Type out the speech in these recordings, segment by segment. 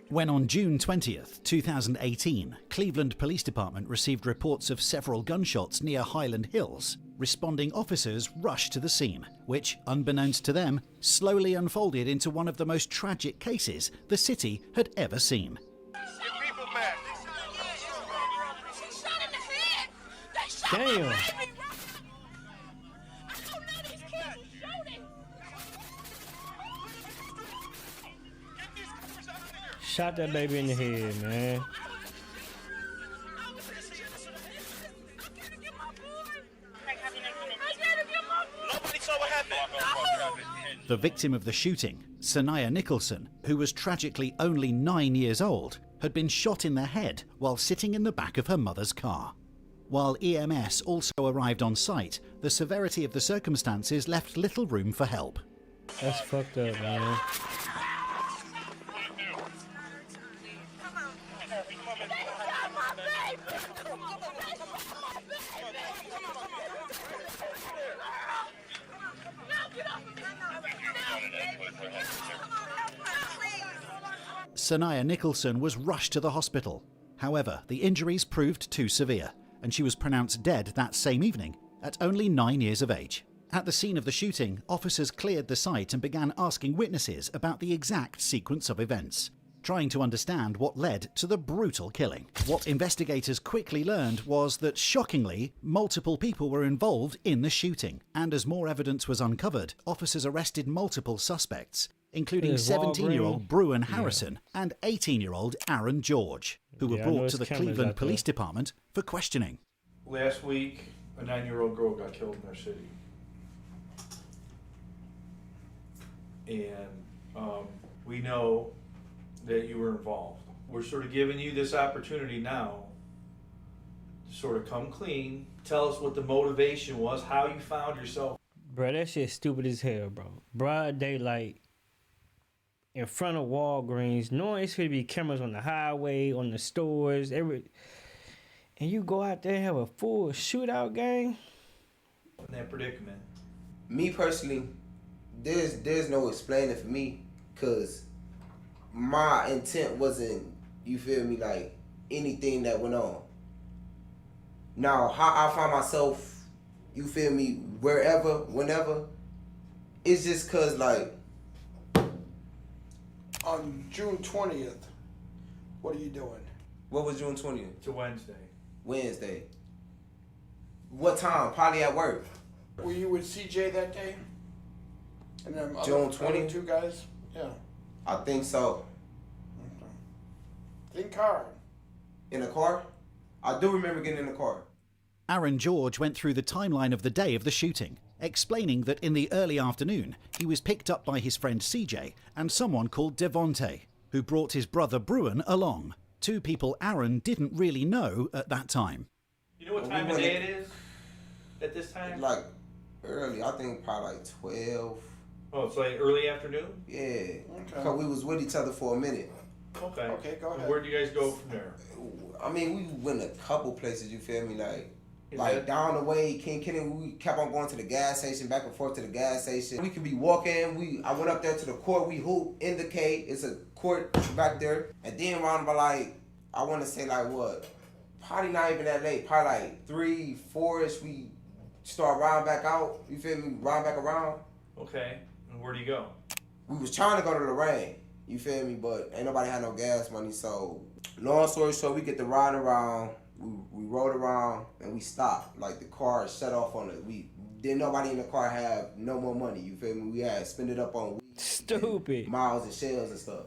When on June 20th, 2018, Cleveland Police Department received reports of several gunshots near Highland Hills, responding officers rushed to the scene, which, unbeknownst to them, slowly unfolded into one of the most tragic cases the city had ever seen. Damn. Shot that baby in the head, man. The victim of the shooting, Sanaya Nicholson, who was tragically only 9 years old, had been shot in the head while sitting in the back of her mother's car. While EMS also arrived on site, the severity of the circumstances left little room for help. That's fucked up, man. Sanaya Nicholson was rushed to the hospital. However, the injuries proved too severe, and she was pronounced dead that same evening, at only 9 years of age. At the scene of the shooting, officers cleared the site and began asking witnesses about the exact sequence of events, trying to understand what led to the brutal killing. What investigators quickly learned was that, shockingly, multiple people were involved in the shooting, and as more evidence was uncovered, officers arrested multiple suspects, including 17-year-old Bruin Harrison and 18-year-old Aaron George, who were brought to the Cleveland Police Department for questioning. Last week, a 9-year-old girl got killed in our city. And we know that you were involved. We're sort of giving you this opportunity now to sort of come clean, tell us what the motivation was, how you found yourself. Bro, that shit stupid as hell, bro. Broad daylight, in front of Walgreens, knowing it's going to be cameras on the highway, on the stores, and you go out there and have a full shootout gang? In that predicament. Me personally, there's no explaining for me, because my intent wasn't, you feel me, like anything that went on. Now, how I find myself, you feel me, wherever, whenever, it's just because, like, on June 20th, what are you doing? What was June 20th? It's a Wednesday. Wednesday. What time? Probably at work. Were you with CJ that day? And then June other 20th? two guys? Yeah. I think so. Okay. Think hard. In a car? I do remember getting in the car. Aaron George went through the timeline of the day of the shooting, explaining that in the early afternoon, he was picked up by his friend CJ and someone called Devontae, who brought his brother Bruin along, two people Aaron didn't really know at that time. You know what time of day it is at this time? Like early, I think probably like 12. Oh, it's like early afternoon? Yeah. Okay. Because we was with each other for a minute. Okay. Okay, go ahead. Where'd you guys go from there? I mean, we went a couple places, you feel me? Like down the way, King Kenny, we kept on going to the gas station, back and forth to the gas station. We could be walking. I went up there to the court. We hoop in the K. It's a court back there. And then around about like, I want to say like what? Probably not even that late. Probably like 3, 4-ish. We start riding back out. You feel me? Riding back around. Okay. And where do you go? We was trying to go to Lorraine. You feel me? But ain't nobody had no gas money. So long story short, we get to riding around. We rode around and we stopped. Like the car shut off on it. Didn't nobody in the car have no more money. You feel me? We had spent it up on weed, Stupid. miles and shells and stuff.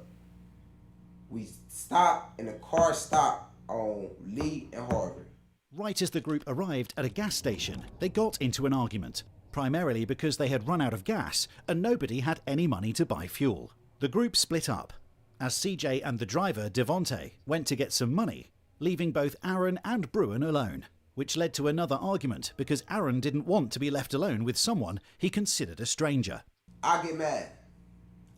We stopped and the car stopped on Lee and Harvard. Right as the group arrived at a gas station, they got into an argument, primarily because they had run out of gas and nobody had any money to buy fuel. The group split up, as CJ and the driver, Devontae, went to get some money, leaving both Aaron and Bruin alone, which led to another argument because Aaron didn't want to be left alone with someone he considered a stranger. I get mad.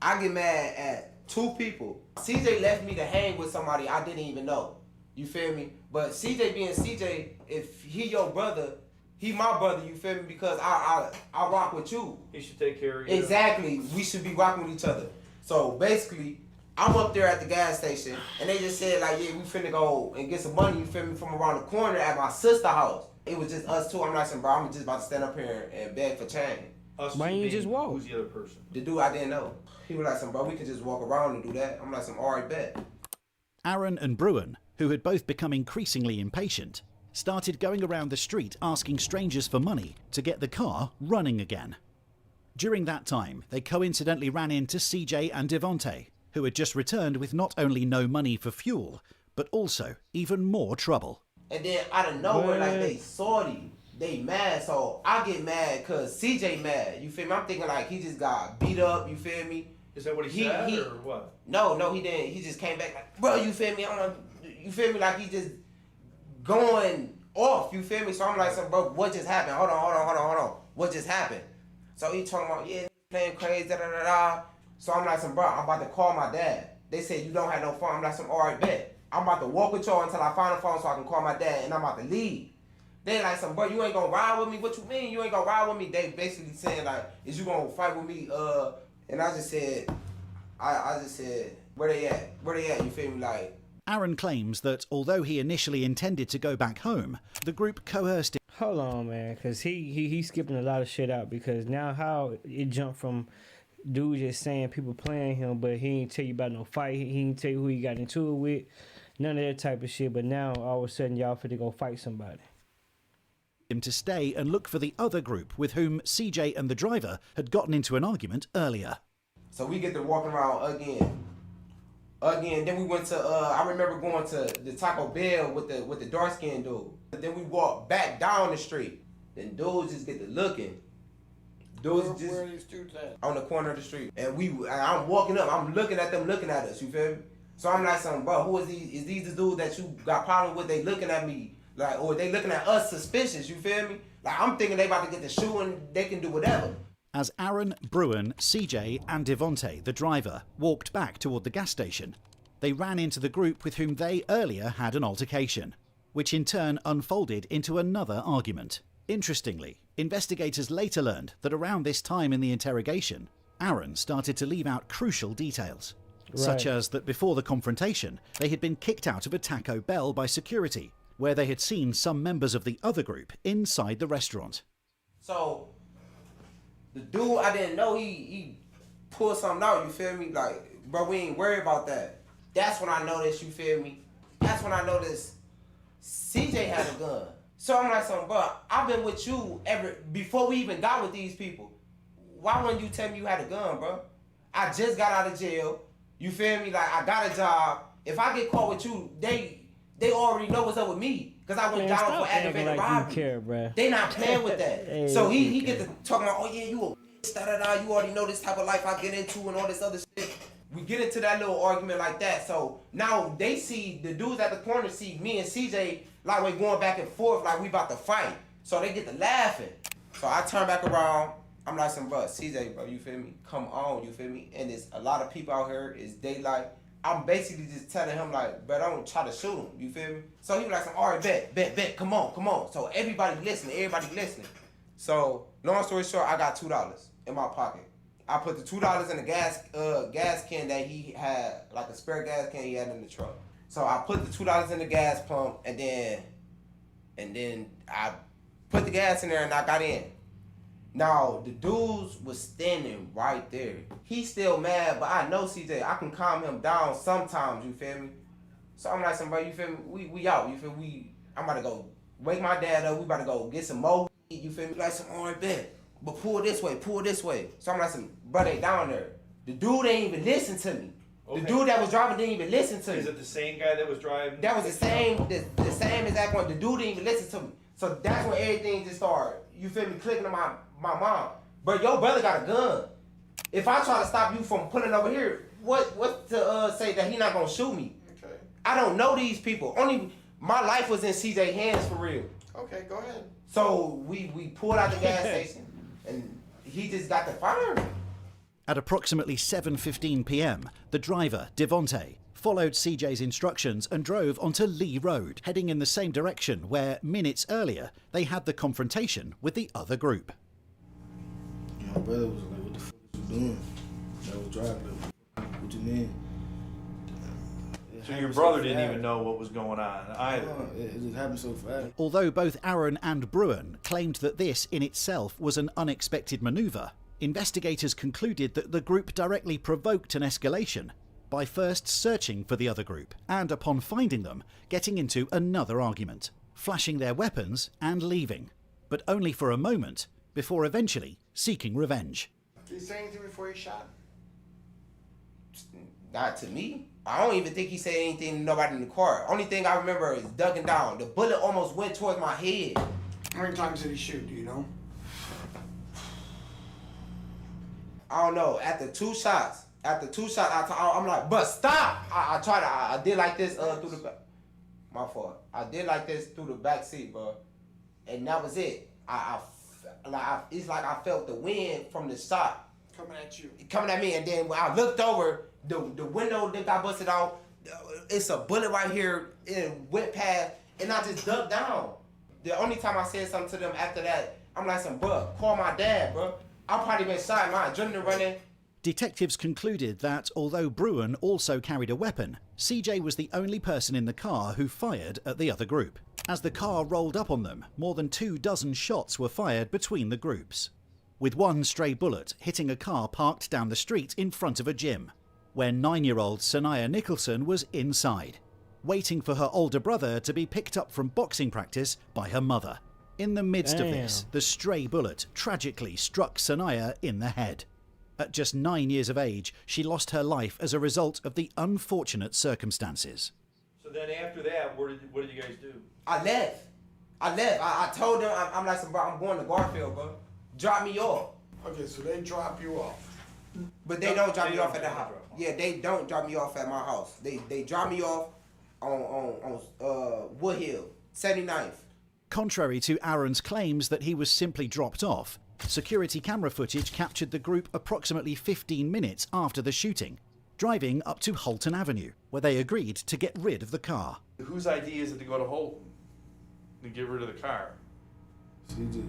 I get mad at two people. CJ left me to hang with somebody I didn't even know. You feel me? But CJ being CJ, if he your brother, He my brother, you feel me? Because I rock with you. He should take care of you. Exactly. We should be rocking with each other. So basically, I'm up there at the gas station, and they just said like, yeah, we finna go and get some money, you feel me, from around the corner at my sister's house. It was just us two. I'm like, bro, I'm just about to stand up here and beg for change. Us Why two you being, just walk? Who's the other person? The dude I didn't know. He was like, bro, we could just walk around and do that. I'm like, alright, bet. Aaron and Bruin, who had both become increasingly impatient, started going around the street asking strangers for money to get the car running again. During that time, they coincidentally ran into CJ and Devontae, who had just returned with not only no money for fuel, but also even more trouble. And then out of nowhere, like, they salty. They mad, so I get mad because CJ mad. You feel me? I'm thinking like he just got beat up, you feel me? Is that what he said or what? No, he didn't. He just came back like, bro, you feel me? You feel me? Like he just going off, you feel me? So I'm like, bro, what just happened? Hold on. What just happened? So he talking about, yeah, playing crazy, da. So I'm like, bro, I'm about to call my dad. They said you don't have no phone. I'm like, alright, bet. I'm about to walk with y'all until I find a phone so I can call my dad, and I'm about to leave. They like, bro, you ain't gonna ride with me? What you mean you ain't gonna ride with me? They basically saying like, is you gonna fight with me? And I just said, I just said, where they at? You feel me? Like, Aaron claims that although he initially intended to go back home, the group coerced him. Hold on, man, because he's skipping a lot of shit out, because now how it jumped from dude just saying people playing him, but he ain't tell you about no fight, he ain't tell you who he got into it with, none of that type of shit, but now all of a sudden y'all finna go fight somebody. Him to stay and look for the other group with whom CJ and the driver had gotten into an argument earlier. so we get to walking around again. Then we went to I remember going to the Taco Bell with the dark skinned dude. Then we walked back down the street. Then dudes just get to looking. Dudes just Where are these dudes at? on the corner of the street. And I'm walking up, I'm looking at them looking at us, you feel me? So I'm like, bro, who is these? Is these the dudes that you got problem with? They looking at me like, or they looking at us suspicious, you feel me? Like, I'm thinking they about to get the shoe and they can do whatever. As Aaron, Bruin, CJ and Devontae, the driver, walked back toward the gas station, they ran into the group with whom they earlier had an altercation, which in turn unfolded into another argument. Interestingly, investigators later learned that around this time in the interrogation, Aaron started to leave out crucial details, such as that before the confrontation, they had been kicked out of a Taco Bell by security, where they had seen some members of the other group inside the restaurant. So the dude I didn't know, he pulled something out, you feel me? Like, bro, we ain't worried about that. That's when I noticed, you feel me? That's when I noticed CJ had a gun. So I'm like, bro, I've been with you before we even got with these people. Why wouldn't you tell me you had a gun, bro? I just got out of jail. You feel me? Like, I got a job. If I get caught with you, they already know what's up with me. Because I went down for aggravated robbery. Care, bruh. They not playing with that. Hey, so he get to talking about, oh yeah, you a da-da-da, you already know this type of life I get into and all this other shit. We get into that little argument like that. So now they see, the dudes at the corner see me and CJ like we're going back and forth like we about to fight. So they get to laughing. So I turn back around. I'm like, bro, CJ, bro, you feel me? Come on, you feel me? And there's a lot of people out here. It's daylight. I'm basically just telling him like, bro, don't try to shoot him. You feel me? So he was like, all right, bet, come on. So everybody listening. So long story short, I got $2 in my pocket. I put the $2 in the gas can that he had, like a spare gas can he had in the truck. So I put the $2 in the gas pump, and then I put the gas in there and I got in. Now the dudes was standing right there. He's still mad, but I know CJ. I can calm him down sometimes. You feel me? So I'm like, bro, you feel me? We out. You feel me? I'm about to go wake my dad up. We about to go get some more. You feel me? Like all right, bet. But pull this way. So I'm like, bro, they down there. The dude ain't even listen to me. Okay. The dude that was driving didn't even listen to me. Is it the same guy that was driving? That was the same exact one. The dude didn't even listen to me. So that's when everything just started, you feel me, clicking to my mom. Bro, your brother got a gun. If I try to stop you from pulling over here, what to say that he not gonna shoot me? Okay. I don't know these people. Only my life was in CJ hands for real. Okay, go ahead. So we pulled out the gas station. And he just got the fire. At approximately 7:15 p.m., the driver, Devontae, followed CJ's instructions and drove onto Lee Road, heading in the same direction where, minutes earlier, they had the confrontation with the other group. My brother was like, what the fuck is you doing? I was driving. What you mean? So your brother didn't even know what was going on either. It just happened so fast. Although both Aaron and Bruin claimed that this in itself was an unexpected manoeuvre, investigators concluded that the group directly provoked an escalation by first searching for the other group and, upon finding them, getting into another argument, flashing their weapons and leaving, but only for a moment before eventually seeking revenge. Did he say anything before he shot? Not to me. I don't even think he said anything to nobody in the car. Only thing I remember is ducking down. The bullet almost went towards my head. How many times did he shoot, do you know? I don't know. After two shots, I'm like, but stop! I did like this through the back. My fault. I did like this through the back seat, bro. And that was it. It's like I felt the wind from the shot Coming at you. coming at me, and then when I looked over, the window that got busted out, it's a bullet right here, it went past, and I just ducked down. The only time I said something to them after that, I'm like, bro, call my dad, bro. I probably been shot, my adrenaline running. Detectives concluded that although Bruin also carried a weapon, CJ was the only person in the car who fired at the other group. As the car rolled up on them, more than 24 shots were fired between the groups, with one stray bullet hitting a car parked down the street in front of a gym, where 9-year-old Sanaya Nicholson was inside, waiting for her older brother to be picked up from boxing practice by her mother. In the midst of this, the stray bullet tragically struck Sanaya in the head. At just 9 years of age, she lost her life as a result of the unfortunate circumstances. So then after that, what did you guys do? I left. I told them, I'm like, bro, I'm going to Garfield, bro. Drop me off. Okay, so they drop you off. But they don't drop me off at the house. Yeah, they don't drop me off at my house. They drop me off on Wood Hill, 79th. Contrary to Aaron's claims that he was simply dropped off, security camera footage captured the group approximately 15 minutes after the shooting, driving up to Holton Avenue, where they agreed to get rid of the car. Whose idea is it to go to Holton to get rid of the car? CJ.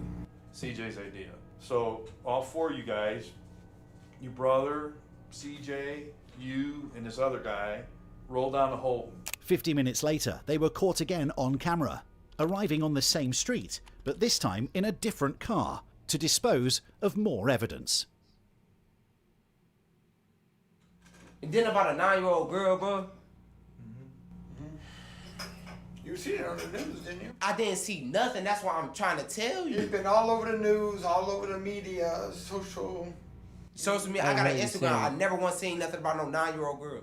CJ's idea. So all four of you guys, your brother, CJ, you, and this other guy, roll down to Holton. 50 minutes later, they were caught again on camera, arriving on the same street, but this time in a different car, to dispose of more evidence. And then about a 9-year-old girl, bro. You see it on the news, didn't you? I didn't see nothing. That's why I'm trying to tell you. You've been all over the news, all over the media, social. Social media. I got an really Instagram. seen. I never once seen nothing about no 9-year-old girl.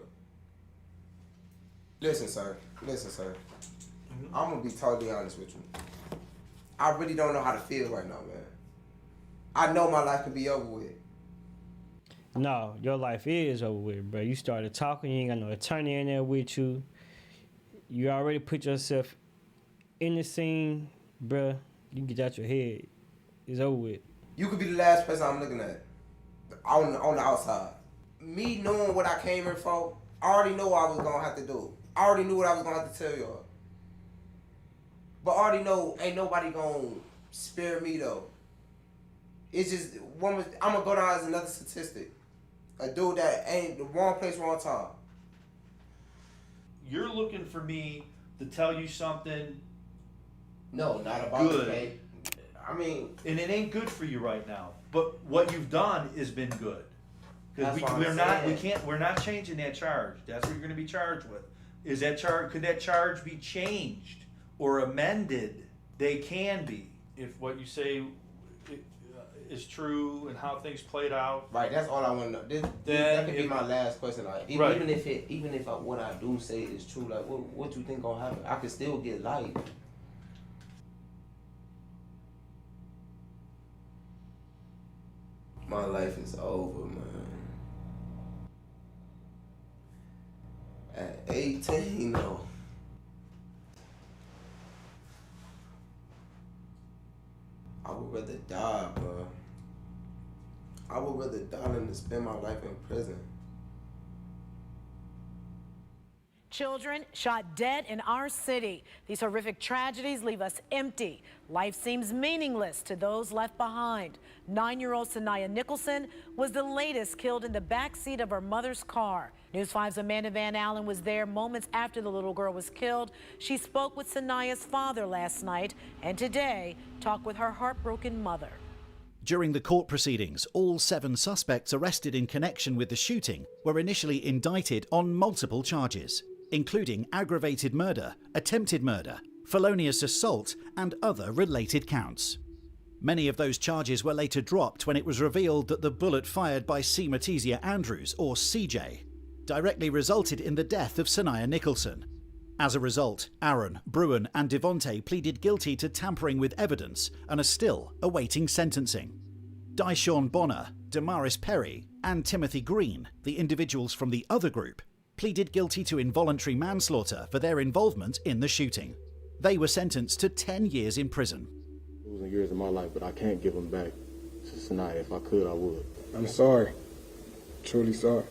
Listen, sir. I'm gonna be totally honest with you. I really don't know how to feel right now, man. I know my life could be over with. No, your life is over with, bro. You started talking, you ain't got no attorney in there with you. You already put yourself in the scene, bro. You can get out your head. It's over with. You could be the last person I'm looking at on the outside. Me knowing what I came here for, I already know what I was gonna have to do. I already knew what I was gonna have to tell y'all. But I already know ain't nobody gonna spare me though. It's just I'm gonna go down as another statistic. A dude that ain't the wrong place, wrong time. You're looking for me to tell you something, No, not about Good. the pay. I mean, and it ain't good for you right now. But what you've done has been good. Because That's what I'm we're not changing that charge. That's what you're going to be charged with. Is that charge? Could that charge be changed or amended? They can be if what you say is true and how things played out. right, that's all I want to know. That could be my last question. Like, Right. even if what I do say is true, like, what you think gonna happen? I could still get life. My life is over, man. At 18, though. I would rather die, bro. I would rather die than to spend my life in prison. Children shot dead in our city. These horrific tragedies leave us empty. Life seems meaningless to those left behind. 9-year-old Sanaya Nicholson was the latest killed in the backseat of her mother's car. News 5's Amanda Van Allen was there moments after the little girl was killed. She spoke with Sanaya's father last night and today talked with her heartbroken mother. During the court proceedings, all 7 suspects arrested in connection with the shooting were initially indicted on multiple charges, including aggravated murder, attempted murder, felonious assault, and other related counts. Many of those charges were later dropped when it was revealed that the bullet fired by C. Matizia Andrews, or CJ, directly resulted in the death of Sanaya Nicholson. As a result, Aaron, Bruin, and Devontae pleaded guilty to tampering with evidence and are still awaiting sentencing. Dyshawn Bonner, Damaris Perry, and Timothy Green, the individuals from the other group, pleaded guilty to involuntary manslaughter for their involvement in the shooting. They were sentenced to 10 years in prison. Losing years of my life, but I can't give them back to Sanaya. If I could, I would. I'm sorry. Truly sorry.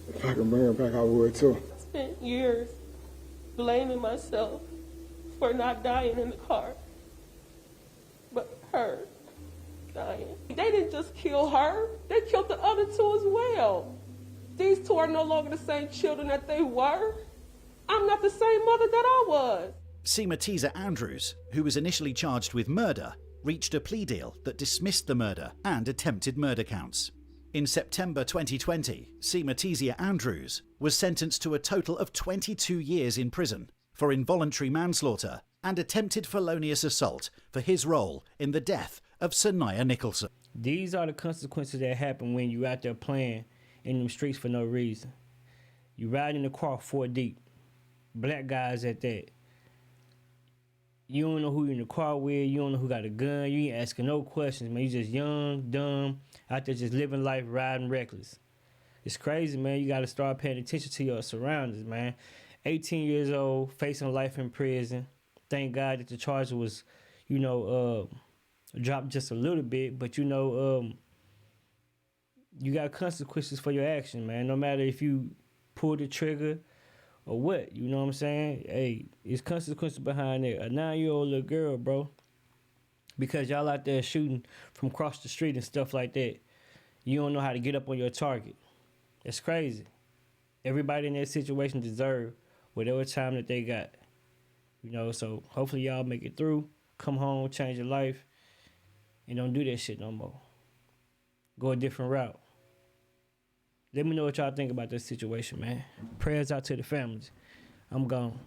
If I can bring her back, I would too. I spent years blaming myself for not dying in the car. But her dying. They didn't just kill her, they killed the other 2 as well. These 2 are no longer the same children that they were. I'm not the same mother that I was. C. Matizia Andrews, who was initially charged with murder, reached a plea deal that dismissed the murder and attempted murder counts. In September 2020, C. Matizia Andrews was sentenced to a total of 22 years in prison for involuntary manslaughter and attempted felonious assault for his role in the death of Sanaya Nicholson. These are the consequences that happen when you out there playing in them streets for no reason. You ride in the car 4 deep, black guys at that. You don't know who you in the car with, you don't know who got a gun, you ain't asking no questions, man. You just young, dumb, out there just living life, riding reckless. It's crazy, man. You gotta start paying attention to your surroundings, man. 18 years old, facing life in prison. Thank God that the charge was, dropped just a little bit, but you got consequences for your action, man. No matter if you pull the trigger or what, you know what I'm saying? Hey, it's consequences behind it. A 9-year-old little girl, bro, because y'all out there shooting from across the street and stuff like that, you don't know how to get up on your target. That's crazy. Everybody in that situation deserve whatever time that they got. So hopefully y'all make it through, come home, change your life, and don't do that shit no more. Go a different route. Let me know what y'all think about this situation, man. Prayers out to the families. I'm gone.